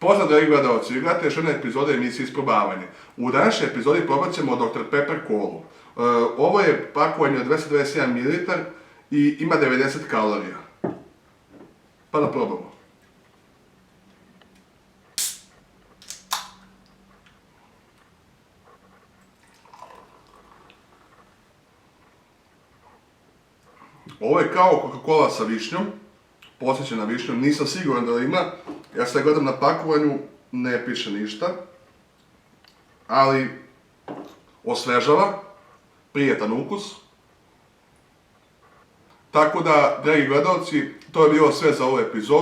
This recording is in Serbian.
Pozdrav dragi gledalci, vi gledate još jedne epizode emisije Isprobavanje. U današnjoj epizodi probat ćemo Dr. Pepper kolu. Ovo je pakovanje od 221 ml i ima 90 kalorija. Pa da probamo. Ovo je kao Coca-Cola sa višnjom, posjećena višnjom, nisam siguran da li ima, ja sad gledam na pakovanju, ne piše ništa, ali osvežava, prijetan ukus. Tako da, dragi gledalci, to je bilo sve za ovu epizodu.